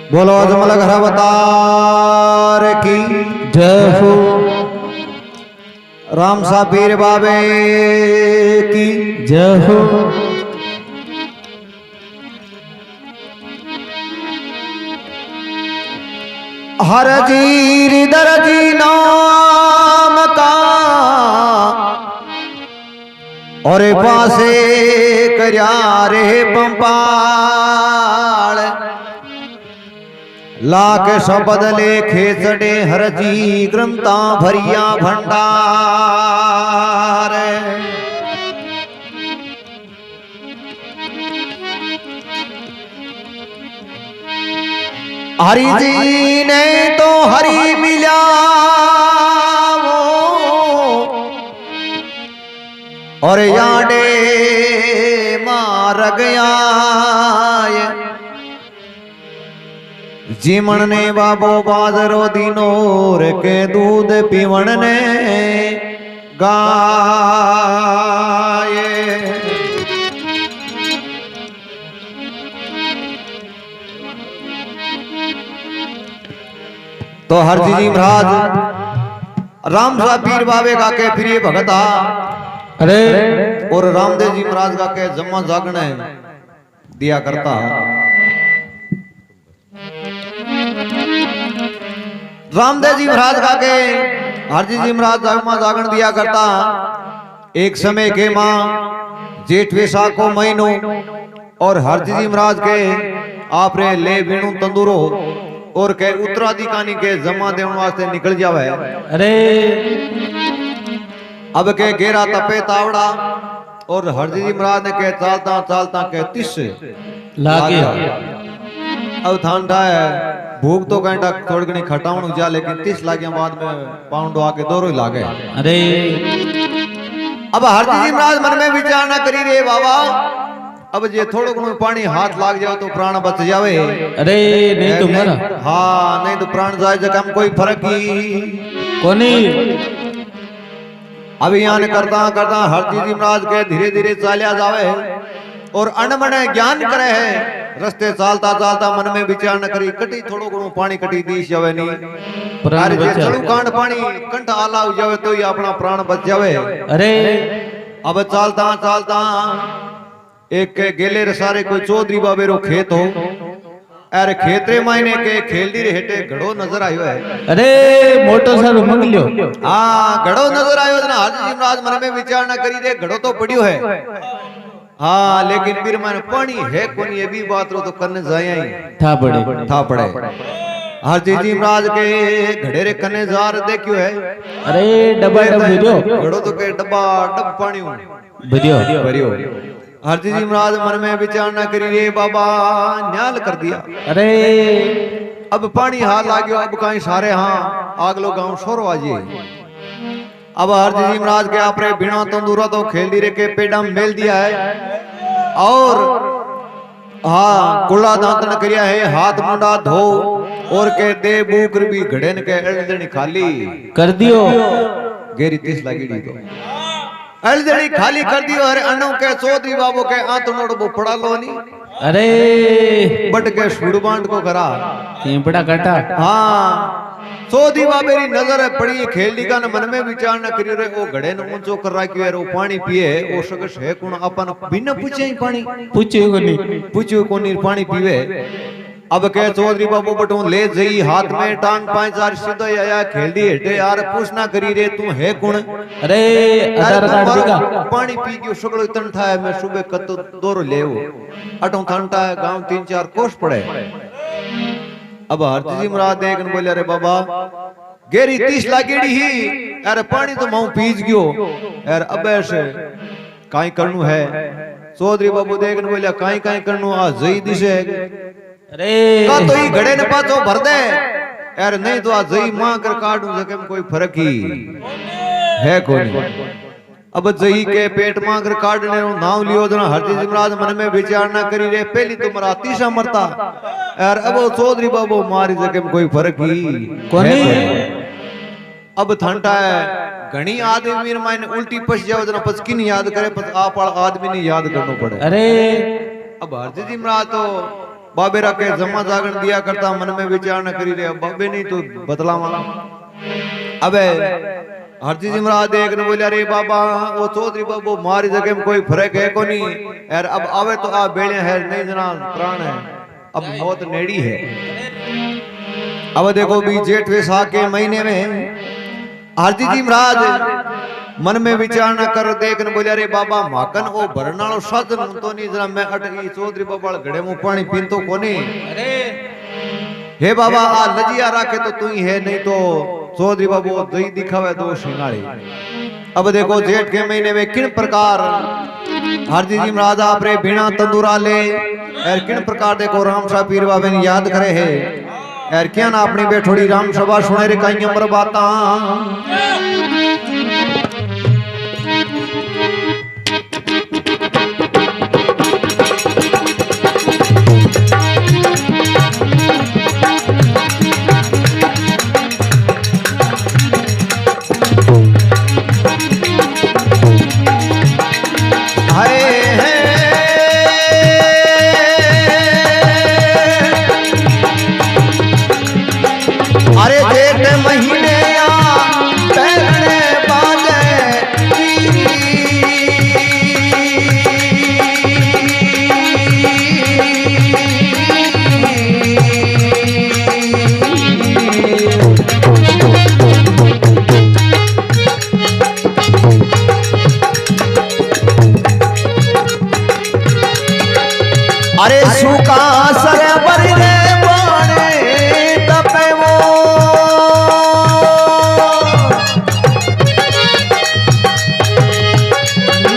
बोलो अजमल घर अवतार की जय हो। राम सा पीर बाबे की जय हो। हर जीर दर्जी नाम का और पासे करया रे पंपाल लाख शब्द लेखे चढ़े हर जी ग्रंथा भरिया भंडार। हरि जी ने तो हरि मिला और याडे मार गया जीमन ने बाबो बाजरो दिनोर के दूध पीवण ने गाये। तो हर जी महाराज राम सा पीर बाबे का के प्रिय भगता अरे और रामदेव जी महाराज का के जम्मा जागने दिया करता। रामदेव जी महाराज का के हरजी जी महाराज जम्मा जागण दिया करता। एक समय के माँ जेठ वैसाख को महीनों और हरजी जी महाराज के आपरे ले बीणु तंदूरो और के उत्तराधिकारी के जमा देने वास्ते निकल जावे। अरे अब के घेरा तपे तावड़ा और हरजी जी महाराज ने के चालता चालता के 30 लागे अब ठंडा है भूख तो घंटा थोड़ी घनी खटाउन जा लेकिन 30 लागे बाद में पाउंड आके दोरो ही लागे। अरे अब हरजी जी महाराज मन में विचार न करी रे बाबा अब जे थोड़ो घणो पानी हाथ लाग जाओ तो प्राण बच जावे। अरे नहीं तो मरा हाँ नहीं तो प्राण जाए जगह में कोई फर्क ही कोनी। अब यहाँ करता करता हरजी जी महाराज के धीरे धीरे चालिया जावे और अनमने ज्ञान करे है। रस्ते चालता चालता मन में विचार न करी कटी थोड़ो घणो पानी कटी दीश जावे नी प्राण जे बचा। चलू कांड पानी कंठ आला हो जावे तो ही अपना प्राण बच जावे। अरे अब चालता चालता एक के गेले रे सारे कोई चौधरी बाबे रो खेत हो अरे खेतरे मायने के खेलदी रे हेटे घड़ो नजर आयो है। अरे मोटो सारो मंगलियो हाँ घड़ो नजर आयो ना हरजी जी महाराज मन में विचार न करी रे घड़ो तो पड़ियो है। हाँ लेकिन फिर मैंने पानी है कोनी ये भी बात रो तो करने जाया ही था पड़े हरजी जी महाराज के घड़े रे कने जार देखियो है। अरे डब्बा डब्बा भरियो घड़ो तो के डब्बा डब पानी भरियो भरियो। हरजी जी महाराज मन में विचार न करी रे बाबा न्याल कर दिया। अरे अब पानी हाथ लाग्यो अब कहीं सारे हाँ आग लो गाँव शोर आजी। अब हरजी जी महाराज के आपरे बिना तंदूरा तो खेल दी रे के पेड़ा में मेल दिया है और हाँ कुड़ा दांतन करिया है हाथ मुंडा धो और के दे बूकर भी घड़ेन के एलदनी खाली कर दियो। गेरी 30 लगी दी तो एलदनी खाली कर दियो। अरे अनु के चौधरी बाबू के आंत नोड़ वो पड़ा लो नी अरे बट के सुड़बांड को करा बड़ा काटा हाँ चौधरी बाबेरी नजर है पड़ी खेलनी का न मन में विचार न करी रे वो घड़े न ऊंचो कर रखियो है वो पानी पिए वो सकस है कौन अपन बिना पूछे ही पानी पूछो कोनी पानी पीवे। अब के चौधरी बाबू बटू ले जई हाथ में टांग 5-4 सीधो आया खेलदी हेटे यार पूछना करी रे तू है कौन। अरे आधार कार्ड दिखा पानी पी गयो सगळो तन था मैं सुबह कत दोरो लेव अटो ठंडा है गांव 3-4 कोस पड़े। अब हरजी जी महाराज देखन बोले अरे बाबा गेरी 30 लागेड़ी ही अरे पानी तो माऊ पीज गयो यार अबे से काई करनु है। चौधरी बाबू देखन बोले काई काई करनु आ जई दिसे अरे का तो ही घड़े न पाछो भर दे यार नहीं तो आ जई मां कर काटू जके में कोई फर्क ही है कोनी। अब जई के पेट मांगर काटने रो नाम लियो जना हरजी जी महाराज मन में विचार ना करी रे पहली तो मरा तीसरा मरता यार अब चौधरी बाबू मारी जके में कोई फर्क ही कोनी। अब ठंडा है घणी आदमी मायने उल्टी पस जाओ जना पस किन याद करे पस आप आदमी ने याद करनो पड़े। अरे अब हरजी जी महाराज तो बाबेरा के जमा जागरण दिया करता मन में विचार न करी रे बाबे नहीं तो बदलावा अबे हरजी जी महाराज देख ने बोलिया रे बाबा वो चौधरी बाबू मारी जगह में कोई फर्क है को नहीं यार अब आवे तो आ बेड़े है नहीं जना प्राण है अब मौत नेड़ी है। अब देखो भी जेठ वैसाख के महीने में हरजी जी महाराज मन में विचार न कर देख ने बोलिया रे बाबा माकन ओ भरनालो साधन तो नहीं जरा मैं अटकी चौधरी बाबा घड़े में पानी पीतो कोनी अरे हे बाबा आ लजिया राखे तो तू ही है नहीं तो चौधरी बाबू दही दिखावे दो सिंगाड़ी। अब देखो जेठ के महीने में किन प्रकार हरजी जी महाराज आपरे बिना तंदूरा ले और किन प्रकार देखो राम शाह पीर बाबे ने याद करे है यार क्या ना अपनी बेठोड़ी राम सभा सुने रे कई अमर बाता अरे जेठ महीने पहले बाजे अरे सूखा सर बरी रे बाणे तपे वो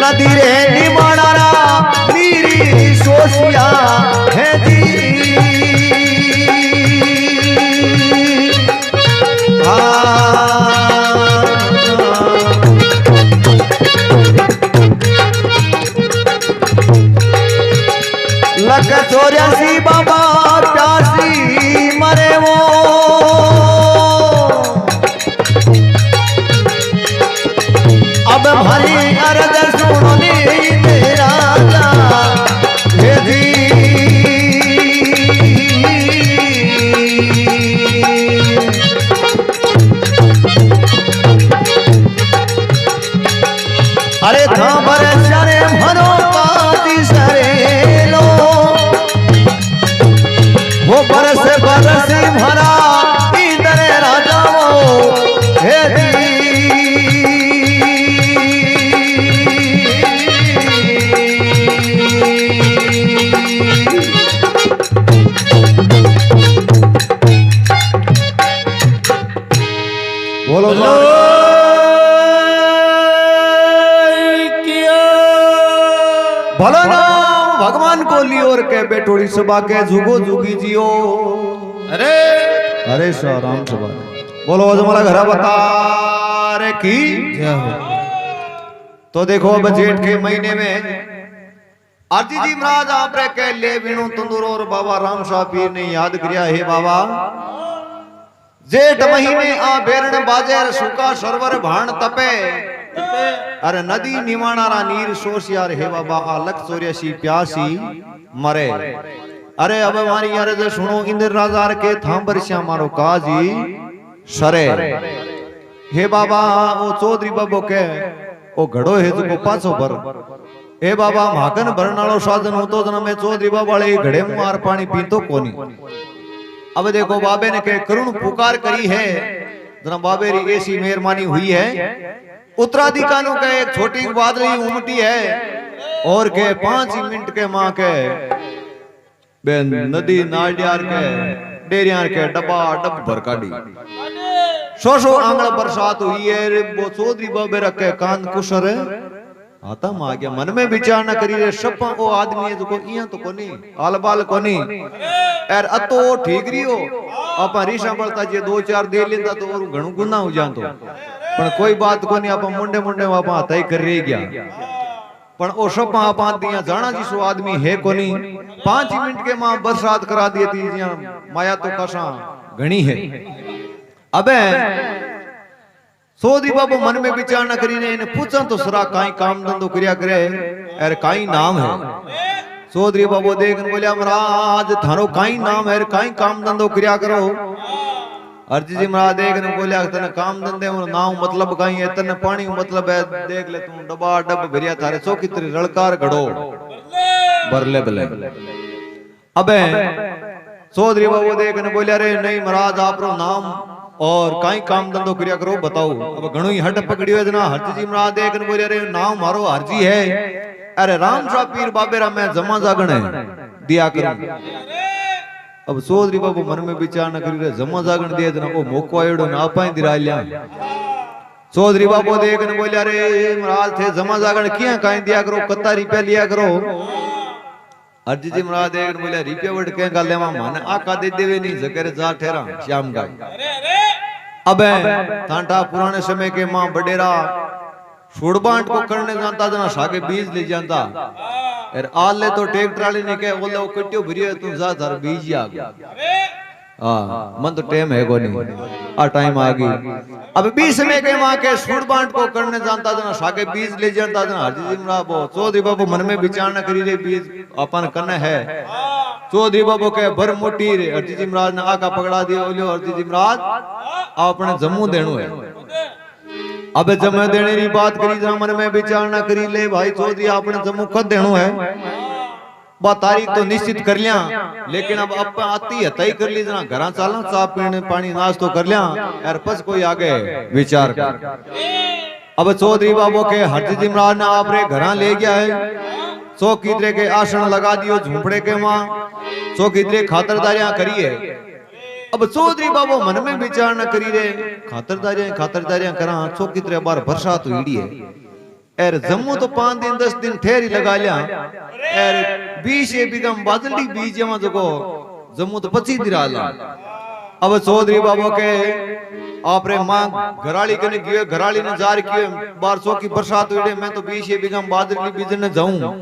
नदी रे निमाणारा नीरी सोसिया है जी लख 84 बाबा प्यासी मरे वो अब भरी अरज सुननी तेरा हे जी अरे था बरसरे भरो काजी सरे लो वो बरस बरस भरा इधर राजा वो हे जी बोलो भलो ना भगवान को लियोर के बेटोड़ी सभा के जुगो जुगी जियो अरे अरे राम सभा बोलो जमला घर बता रे की जय हो। तो देखो अब जेठ के महीने में आरती जी महाराज आप रे के ले बिनु तंदूर और बाबा राम शाह पीर ने याद किया हे बाबा जेठ महीने आ बेरण बाजेर सुका सरवर भाण तपे अरे नदी निवाणारा नीर सोसियार हे बाबा आ लख 84 प्यासी मरे अरे अब हमारी यार जे सुनो इंद्र राजार के थांबर श्या मारो काजी सरे हे बाबा ओ चौधरी बाबू के ओ घड़ो है जो पाछो भर हे बाबा माखन भरनालो साधन होतो जना में चौधरी बाबा वाले घड़े में मार पानी पीतो कोनी। अब देखो बाबे ने के करुण पुकार करी है जना बाबे री ऐसी मेहरबानी हुई है उत्तराधिकारों का एक छोटी बादली उमटी है और के 5 मिनट के मां के बेन नदी नालियार के डेरियार के डब्बा डब भर काटी 100 आंगल बरसात हुई है वो चौधरी बाबे रखे कान कुशर आता मा गया मन में विचार न करी रे सप ओ आदमी है जो इया तो कोनी आल बाल कोनी यार अतो ठीक रियो आपा रीशा बळता जे 2-4 दे लेंदा तो और घणो गुना हो जातो पण कोई बात कोनी आपा मुंडे मुंडे आपा तय कर रही गया पण ओ सप आपा दिया जाना जिसो आदमी है कोनी 5 मिनट के मां बरसात करा दी थी जिया माया तो कसा घणी है। अबे चौधरी बाबू मन में विचार न करी ने पूछा तो सरा काई काम धंधो करया करे और काई नाम है चौधरी बाबू देखन बोलिया महाराज थारो काई नाम है काई काम धंधो करया करो अर्जी जी महाराज देखन बोलिया तने काम धंधे में नाम मतलब काई है तने पानी मतलब है देख ले तू डबा डब भरिया थारे सो कितरी रड़कार घड़ो बरले बले अबे चौधरी बाबू देखन बोलिया रे नहीं महाराज आपरो नाम और काई काम धंधो करया करो बताओ अब घणो ही हट पकड़ियो है जना हरजी जी महाराज देखन बोलिया रे नाम मारो हरजी है अरे राम शाह पीर बाबेरा मैं जमा जागण है दिया करूं अब चौधरी बाबू मन में विचार न करी रे जमा जागण दिए जना ओ मोको आयोडो ना पाई दिराल्या चौधरी बाबू देखन बोलिया रे महाराज थे जमा जागण किया काई दिया करो कत्ता रुपया लिया करो अर्जी जी महाराज देखन बोलिया रुपया वट के गाले मा माने आका दे देवे नहीं जकर जा ठहरा श्याम गाय अबे तांटा पुराने समय के मां बडेरा छोड़बांट को करने जानता जना सागे बीज ले जानता और आल ले तो ट्रैक्टर वाले ने के बोले वो कट्टियो भरियो तू जा धर बीज आ गया हां मन तो टाइम है कोनी आ टाइम आ गई अब 20 में के मां के छोड़बांट को करने जानता जना सागे बीज ले जानता जना हरजी जी महाराज चौधरी बाबू मन में विचार न करी रे बीज अपन कने है चौधरी बाबू के भर मोटी रे हरजी जी महाराज ने आका पकड़ा दियो बोलियो हरजी जी महाराज आपने जम्मू देणो है अब जम्मू देने की बात करी जरा मन में विचार न करी ले भाई चौधरी आपने जम्मू कद देणो है बा तारीख तो निश्चित कर लिया लेकिन अब आती है तय कर ली जना घरा चलना चाह पीने पानी नाश्तो कर लिया यार पस कोई आगे विचार कर अब चौधरी बाबू के हरजी जी महाराज ने आपरे घरा ले गया है चौकीदरे के आसन लगा दियो झूपड़े के मां चौकीदरे खातरदारियां करिए अब चौधरी बाबू मन में विचार न करी रे खातरदारियां करा चौकीदरे बार बरसात हुई है एर जम्मू तो 5 दिन 10 दिन ठहरी लगा लिया एर 20 बीघम बादली बीज में जको जम्मू तो 25 दिन आला अब चौधरी बाबू के आपरे मां घराली कने गियो घराली ने जार किए बार सो की बरसात हुई मैं तो 20 बीघम बादली बीज ने जाऊं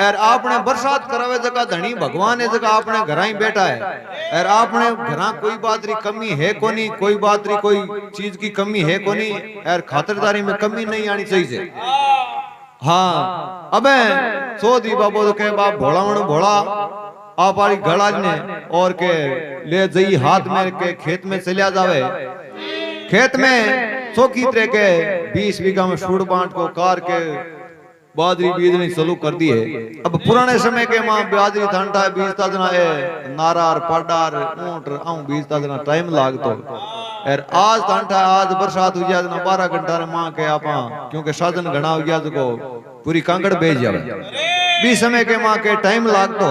और आपने बरसात करावे जगह धनी भगवान है जगह आपने घरा ही बैठा है और आपने घरा कोई बात री कमी है कोनी कोई बात री कोई चीज की कमी है कोनी और खातरदारी में कमी नहीं आनी चाहिए हाँ अबे चौधरी बाबू के बाप भोला आप वाली गड़ा ने और के ले जई हाथ में के खेत में चलिया जावे खेत में चौकी तरह के 20 बीघा में सूड़ बांट को कार के बादरी बीजनी चालू कर दी है अब पुराने समय के मां बादरी ठंडा बीजता जना है नारार पाडार ऊंट आऊं बीजता जना टाइम लागतो और आज ठंडा आज बरसात हुई जना 12 घंटा रे मां के आपा क्योंकि साधन घना हो गया जको पूरी कांगड़ बेच जावे बी समय के मां के टाइम लागतो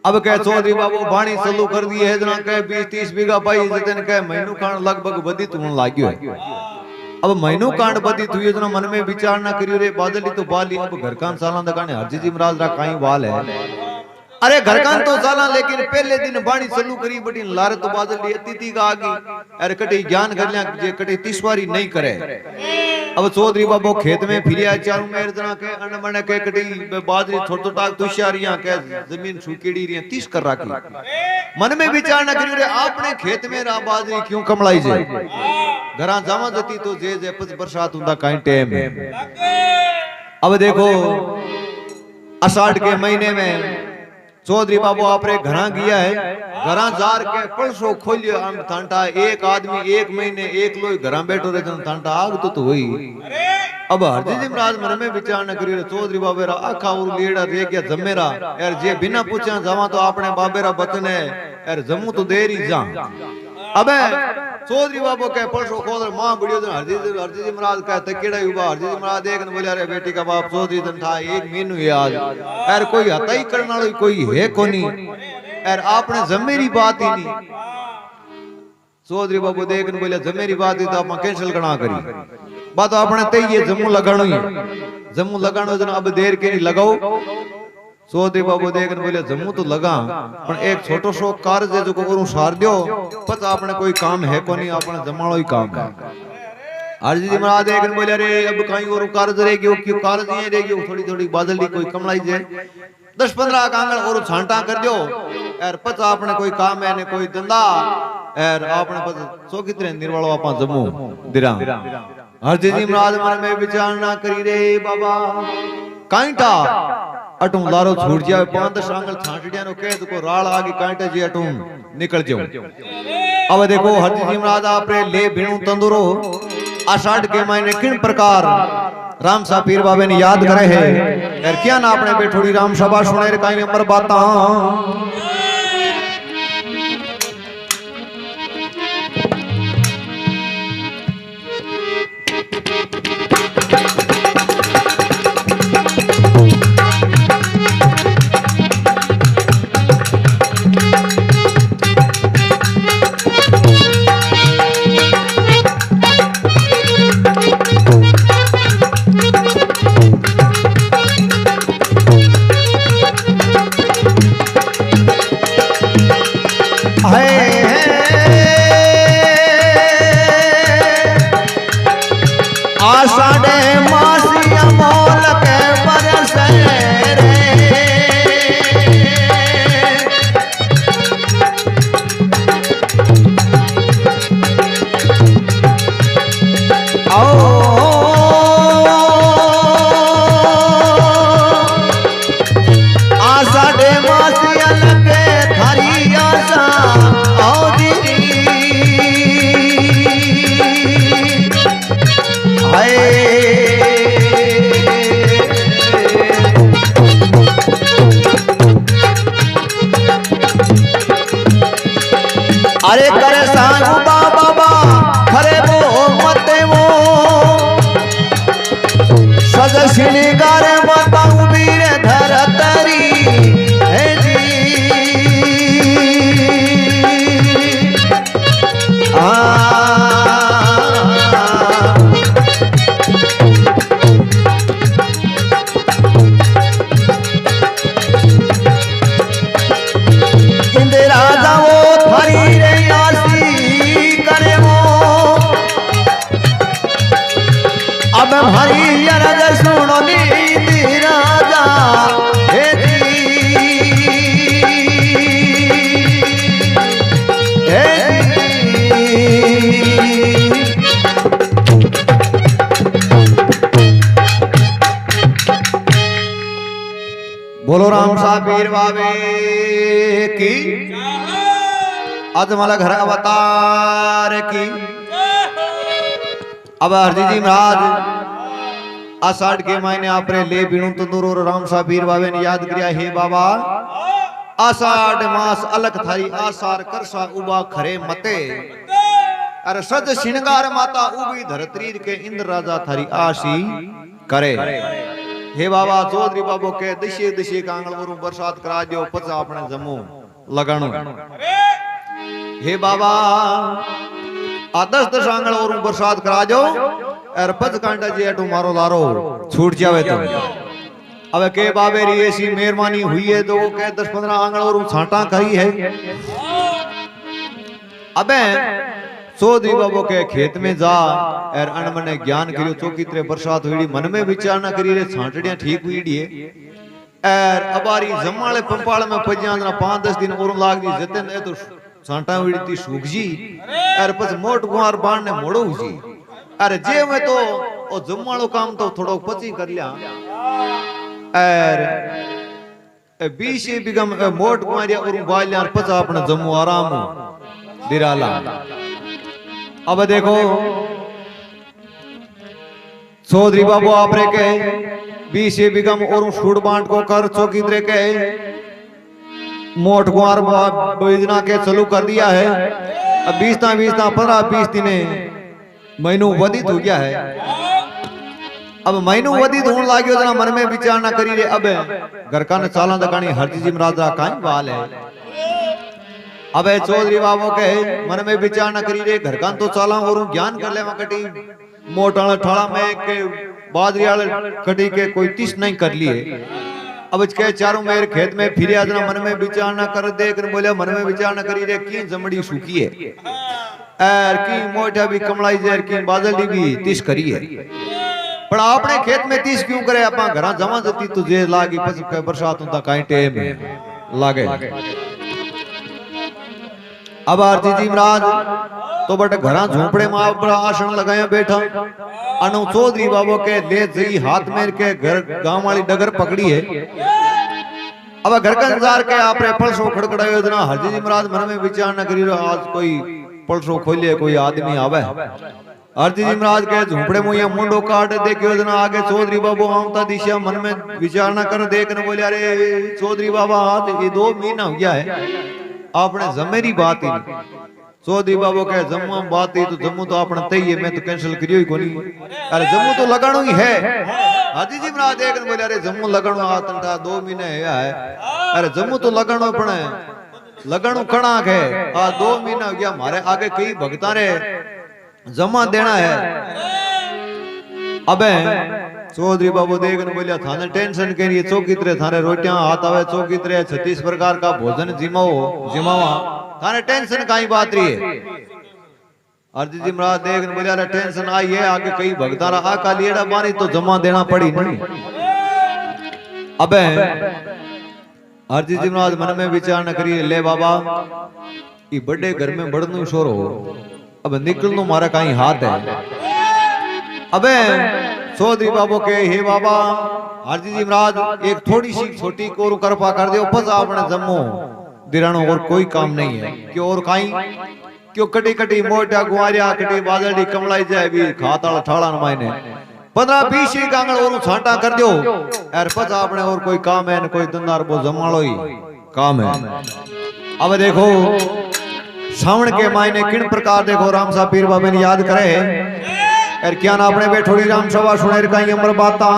अब कह चौधरी बाबू बाणी चालू कर दी है जना कह 20-30 बीघा पाई जतन कह महीनों खान लगभग बदी तुम लाग्यो है अब महीनों कांड बदी हुई जना मन में विचार ना करियो रे बादली तो बाली अब घर कान साला दगाने हरजी जी महाराज रा काई वाल है अरे घर कान तो साला लेकिन पहले दिन बाणी चालू करी बड़ी लारे तो बादली अतिथि का आगी अरे कटी ज्ञान कर लिया जे कटी तीसवारी नहीं करे अब चौधरी बाबू खेत में फिरिया चारू मेर जना के अन मन के कटी बादरी थोड़ टाक तुषारियां के जमीन सूकेड़ी री 30 कर राखी मन में विचार ना करियो रे आपने खेत में रा बादरी क्यों कमलाई जे घरा जावा जती तो जे पस बरसात हुंदा काई टाइम है अब देखो आषाढ़ के महीने में चौधरी बाबू आपरे घरा गया है घरा जार के पलसो खोलियो हम ठंडा एक आदमी एक महीने एक लोई घरा बैठो रे ठंडा आग तो हुई अब हरजी जी महाराज मन में विचार न करियो चौधरी बाबेरा आखा और लीड़ा रे गया जमेरा यार जे बिना पूछा जावा तो आपने बाबेरा बचन है यार जम्मू तो देरी जा अबे चौधरी बाबू के परसों खोदर मां बड़ियो दिन हरजी जी महाराज कहते केड़ा युवा हरजी जी महाराज देखन बोले अरे बेटी का बाप चौधरी दिन था एक महीनू है आज यार कोई हताई करने वाला कोई है कोनी यार आपने जमेरी बात ही नहीं चौधरी बाबू देखन बोले जमेरी बात ही तो आप कैंसिल करना करी बात आपने तय ये जम्मू लगानो ही जम्मू लगानो जन अब देर के नहीं लगाओ चौधरी बाबू देखन बोले जम्मू तो लगा पर एक छोटो सो कार्य जो करू सार दियो पता आपने कोई काम है कोनी आपने जमाड़ो ही काम है हरजी जी महाराज देखन बोले अरे अब कहीं और कार्य रह गयो क्यों कार्य नहीं रह गयो थोड़ी थोड़ी बादली कोई कमलाई जे 10-15 कांगड़ और छांटा कर दियो यार पता आपने कोई काम है ने कोई धंधा यार आपने पता सो कितने निर्वालो आपा जम्मू दिरा हरजी जी महाराज मन में विचार ना करी रे बाबा काईटा अटू लारो छूट जावे 5-10 आंगल छांटड़िया नो कह तो राल आगे कांटे जी अटू निकल जाऊं। अब देखो हरजी जी महाराज आपरे ले भीणु तंदुरो आषाढ़ के महीने किन प्रकार राम सा पीर बाबे ने याद करे है यार क्या ना अपने बैठोड़ी राम सभा सुने रे काई अमर बाता आषाढ़े मासिया मोल के बरसे रे आओ आषाढ़े मासिया लगे थारी आशा आओ दीदी अरे करे सांगू बाबा खरे वो मते वो सज श्रृंगार बताऊं वीर धरतरी है जी हरी अरज सुनो नीति राजा हे जी बोलो राम सा पीर बाबे की आज मला घर अवतार की। अब हरजी जी महाराज आषाढ़ के महीने आपरे ले बीणु तंदूर और राम सा पीर बाबे ने याद किया हे बाबा आषाढ़ मास अलग थारी आसार करसा उबा खरे मते अरे सज श्रृंगार माता उबी धरत्री के इंद्र राजा थारी आशी करे हे बाबा चौधरी बाबू के दिशे दिशे कांगल वरु बरसात करा दियो पचा अपने जमो लगाणो हे बाबा आ 10-10 आंगल वरु बरसात करा दो और पच कांटा जी अटू मारो लारो छूट जावे तो अब के बाबे री ऐसी मेहरबानी हुई है तो वो के 10-15 आंगल और छांटा करी है। अबे चौधरी बाबू के खेत में जा और अनमने ज्ञान करियो चौकी तरह बरसात हुई मन में विचार न करी रे छांटड़ियां ठीक हुई डी और अबारी जमाले पंपाल में पज्या 5-10 दिन और लाग दी जतन ए तो छांटा हुई थी सूख जी और पछ मोट गुआर बाण ने मोड़ो जी अरे जे में तो ओ जमालो काम तो थोड़ो पची कर लिया और 20 बीघा मोट गुआरिया और बालिया और पचा अपने जम्मू आराम दिराला। अब देखो चौधरी बाबू आपरे के 20 बीघा और छूट बांट को कर चौकी दरे के मोट गुआर योजना के चालू कर दिया है। अब 20 दिने महीनों वधित हो गया है। अब महीनों वधित होने लागियो जना मन में विचार ना करी रे अब घर का न चाला दकानी हरजी जी महाराज काई बाल है। अब चौधरी बाबू के मन में विचार ना करी रे घर का तो चाला और ज्ञान कर ले कटी मोटा ठाड़ा में के बादरी वाले कटी के कोई तीस नहीं कर लिए। अब इसके चारों मेरे खेत में फिर आजना मन में विचार ना कर देख बोले मन में विचार ना करी रे की जमड़ी सूखी है और की मोटा भी कमलाई जेर की बादल भी तीस करी है पर आपने खेत में तीस क्यों करे अपना घर जमा जती तो जे लागी बरसात होता काई टेम लागे। अब आरती जी महाराज तो बट घर झोपड़े में बड़ा आसन लगाया बैठा अनु चौधरी बाबू के ले जई हाथ में के घर गांव वाली डगर पकड़ी है अब घर का इंतजार के आपरे पलसो खड़खड़ायो जना हरजी जी महाराज मन में विचार न करी आज कोई पलसो खोलिए कोई आदमी आवे। हरजी जी महाराज के झूपड़े मुया मुंडो काट देखियो जना आगे चौधरी बाबू आमता दिशा मन में विचार न कर देख न बोले अरे चौधरी बाबा आज ये 2 महीना हो गया है आपने जमेरी बात ही नहीं। चौधरी बाबू के जम्मू बात ही तो जम्मू तो आपने तय है मैं तो कैंसिल करियो ही कोनी। अरे जम्मू तो लगानो ही है। हाजी जी महाराज देख न बोले अरे जम्मू लगानो आतंटा 2 महीने है। अरे जम्मू तो लगानो पड़े लगानो कणा है आ 2 महीना हो गया हमारे आगे कई भक्ता रे जमा देना है। अबे चौधरी बाबू देख न बोलिया थाने टेंशन के लिए चौकी तरह थाने रोटियां हाथ आवे चौकी तरह 36 प्रकार का भोजन जिमावा थाने टेंशन काई बात रही है। अर्जी जी महाराज देख न बोलिया टेंशन आई है आगे कई भक्तारा आका लिएड़ा बानी तो जमा देना पड़ी नहीं। अबे अर्जी जी महाराज मन में विचार न करिए ले बाबा ये बड़े घर में बड़नू शोर हो अब निकलनो मारा कहीं हाथ है। अबे चौधरी बाबू के हे बाबा हरजी जी महाराज एक थोड़ी सी छोटी कोरू कृपा कर दो बस आपने जम्मू दिरानो और कोई काम नहीं है क्यों और काई क्यों कटी कटी मोटा गुआरिया कटी बाजड़ी कमलाई जाए भी खाताल ठाड़ा न मायने 15-20 कांगड़ और छांटा कर दो यार बस आपने और कोई काम है न कोई धंधार वो जमाड़ो ही काम है। अब देखो श्रावण के मायने किन प्रकार देखो राम सा पीर बाबे ने याद करे यार क्या ना अपने बैठोड़ी राम सभा सुनेर कहीं अमर बाता।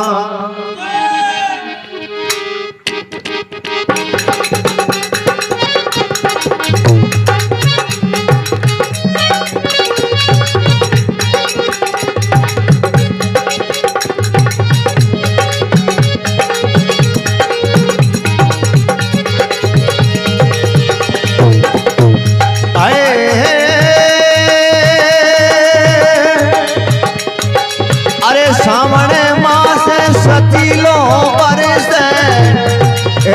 सामने मास सतीलो बरस ए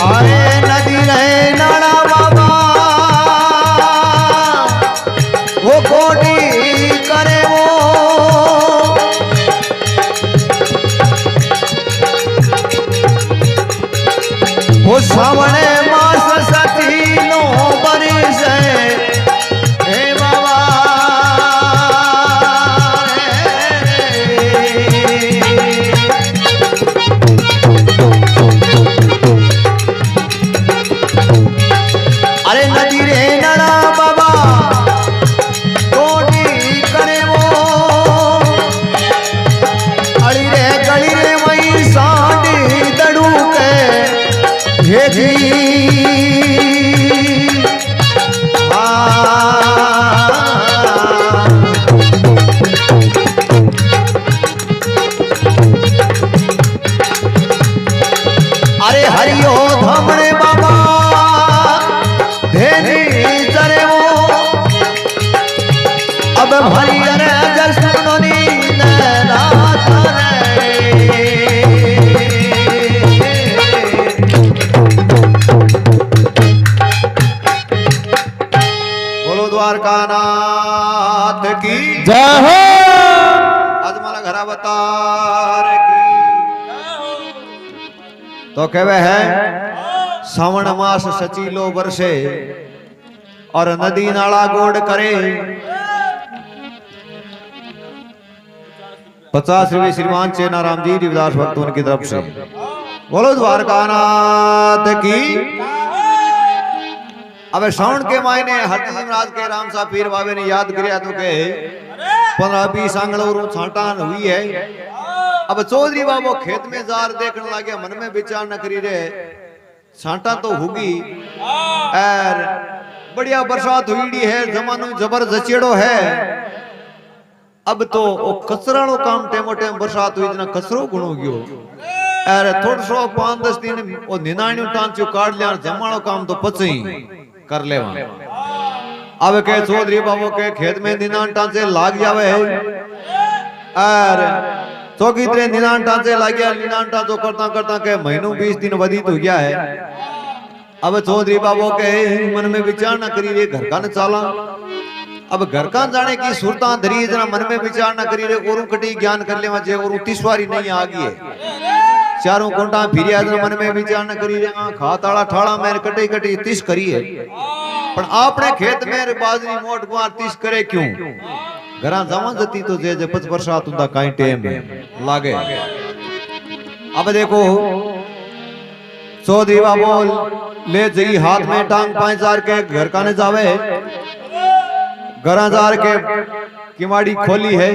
अरे नदी रहे नाना बाबा वो कोटी करे वो सामने मास सती नो बरिस हे बाबा अरे नदी रे नाना बाबा अरे हरियो धमणे बाबा धेनी चरे वो अब भरी अरे जसनोनी रात द्वारकानाथ की जय हो अजमल घर अवतार की। तो कहवे है श्रावण मास सचीलो वर्षे और नदी नाला गोड़ करे 50 रुपये श्रीमान चेना राम जी रविदास भक्तों की तरफ से बोलो द्वारकानाथ की। अब श्रावण के मायने हरजी जी महाराज के राम सा पीर बाबे ने याद किया तो के 15-20 आंगल और छांटान हुई है। अब चौधरी बाबू खेत में जार देखने लगे मन में विचार न करी रे छांटा तो होगी और बढ़िया बरसात हुई है जमानो जबर जचेड़ो है। अब तो ओ कचरानो काम टेमो टेम बरसात हुई जना कचरो गुणो गयो अरे थोड़ा सो 5-10 दिन ओ निनाणियो टांचो काट लिया जमानो काम तो पचई कर लेवा। अब के चौधरी बाबू के खेत में निनाण टांचे लाग जावे और चौकीतरे निनान टांचे लाग्या निनान टांचो करता करता के महीनों 20 दिन वधित हो गया है। अब चौधरी बाबू के मन में विचार न करी रे घर का न चाला। अब घर का जाने की सुरता धरी जना मन में विचार न करी रे और कटी ज्ञान कर ले जे और तीसवारी नहीं आ गई है। चारों कोंटा फिरिया जना मन में विचार न करी रे खाताड़ा ठाड़ा में कटी कटी तीस करी है। पर आपने खेत में बाजरी मोट गुआर तीस करे क्यों? घरा जमा जती तो जे 5 बरसात हुंदा काई टाइम लागे। अब देखो चौधरी बाबू ले जई हाथ में टांग 5,000 के घर का न जावे। घरा जार के किमाड़ी खोली है।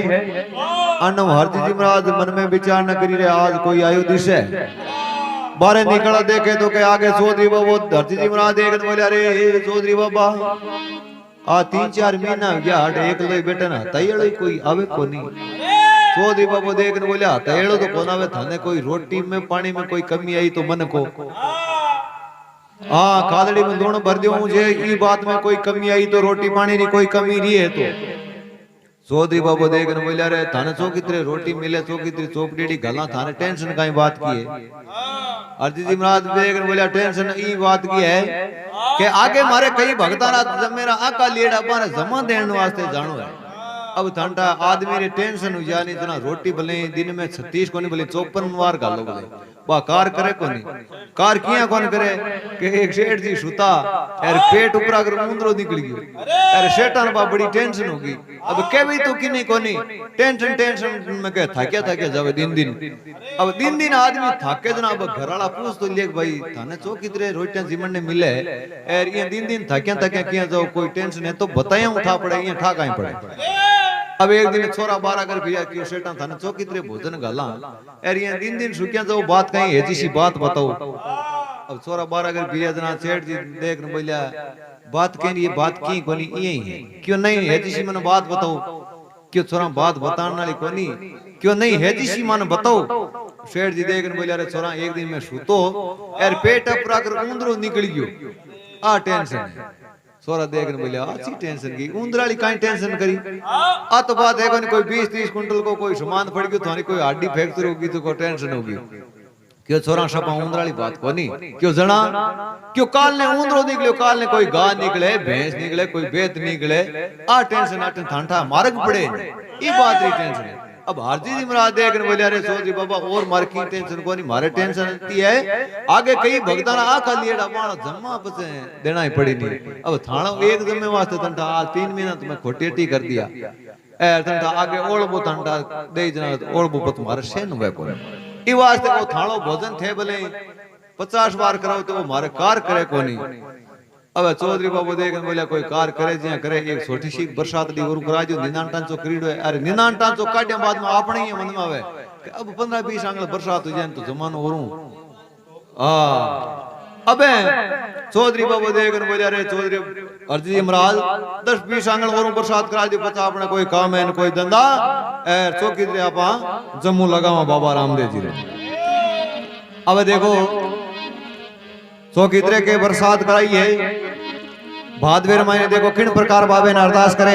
अन्नम हरजी जी महाराज मन में विचार न करी रे आज कोई आयो दिशे। बारे निकला देखे तो के आगे चौधरी बाबू हरजी जी महाराज देख बोले अरे चौधरी बाबा आ 3-4 महीना गया एक लोई बेटा ना तैयार कोई आवे को नहीं। चौधरी बाबू देख बोले तैयार तो कौन आवे थाने कोई रोटी में पानी में कोई कमी आई तो मन को हाँ कादड़ी में दोनों भर दियो मुझे ये बात में कोई कमी आई तो रोटी पानी की कोई कमी नहीं है। तो चौधरी बाबू देख बोलिया रे थाने चौकीतरे रोटी मिले चौकीतरी चौपड़ी गला थाने टेंशन का बात की है। अर्जी जी महाराज देख बोलिया टेंशन ई बात की है कि आगे मारे कई भक्ता मेरा आका लेड़ा मारे जमा देने वास्ते जानो है। अब ठंडा आदमी रे टेंशन हो जानी जना रोटी भले दिन में 36 कोनी भले 54 बार गालो भले बा कार करे कोनी कार किया कौन करे कि एक सेठ जी सुता यार पेट ऊपर अगर मुंदरो निकल गयो यार सेठान बा बड़ी टेंशन होगी। अब के भी तो की नहीं कोनी टेंशन टेंशन में के थाके जावे दिन दिन। अब दिन दिन आदमी थाके जना अब घर वाला पूछ तो ले भाई थाने चौकीतरे रोटियां जीवन ने मिले यार ये दिन दिन थाके किया जाओ कोई टेंशन है तो बताया उठा पड़े ये ठा काई पड़े। अब एक दिन छोरा 12 कर भैया क्यों सेठा थाने चौकीतरे भोजन गाला यार ये दिन दिन सुकिया जाओ बात कहीं है जी बात बताओ। अब छोरा 12 कर भैया जना सेठ जी देख न बोलिया बात कहीं ये बात की कोनी यही है क्यों नहीं है जी मन बात बताओ क्यों छोरा बात बताने वाली कोनी क्यों नहीं है जी मन बताओ। सेठ जी देख न बोलिया रे छोरा एक दिन मैं सुतो यार पेट अपरा कर उंदरो निकल गयो आ टेंशन है। सोरा देखने बोले अच्छी टेंशन की उंदराली काई टेंशन करी आ तो बात है कोई 20-30 कुंटल को कोई सामान पड़ गयो थारी कोई हड्डी फ्रैक्चर होगी तो कोई टेंशन होगी क्यों छोरा सपा उंदराली बात कोनी क्यों जना क्यों काल ने उंदरो निकले काल ने कोई गाय निकले भैंस निकले कोई बेत निकले आ टेंशन आटे थांठा मार्ग पड़े ई बात री टेंशन है। अब हरजी जी महाराज देखने बोले अरे चौधरी बाबा और मार की टेंशन कोनी मारे टेंशन इतनी है आगे कई भक्ता आखा लिएड़ा मानो जमा पसे देना ही पड़ी नहीं। अब थाना एक जमे वास्ते तंटा 3 महीना तुम्हें खोटेटी कर दिया ए तंटा आगे ओळबो तंटा दे जना ओळबो पत मारे शेन वे को ई वास्ते वो थानो भोजन थे भले 50 बार कराओ तो वो मारे कार करे कोनी। अब चौधरी बाबू देख बोलिया कोई कार करे जिया करे एक छोटी सी बरसात दी और करा जो निनान टांचो करीडो है अरे निनान टांचो काट्या बाद में आपणे ही मन में आवे कि अब 15-20 आंगल बरसात हो जाए तो जमानो ओरू अबे चौधरी बाबू देख बोलिया रे चौधरी अर्जी महाराज 10-20 आंगल और बरसात करा दे पता अपने कोई काम है कोई धंधा ए चौकी दे आपा जम्मू लगावा बाबा रामदेव जी रे। अब देखो चौकीतरे के बरसात कराई है भादवेर महीने देखो किन प्रकार बाबे ने अरदास करे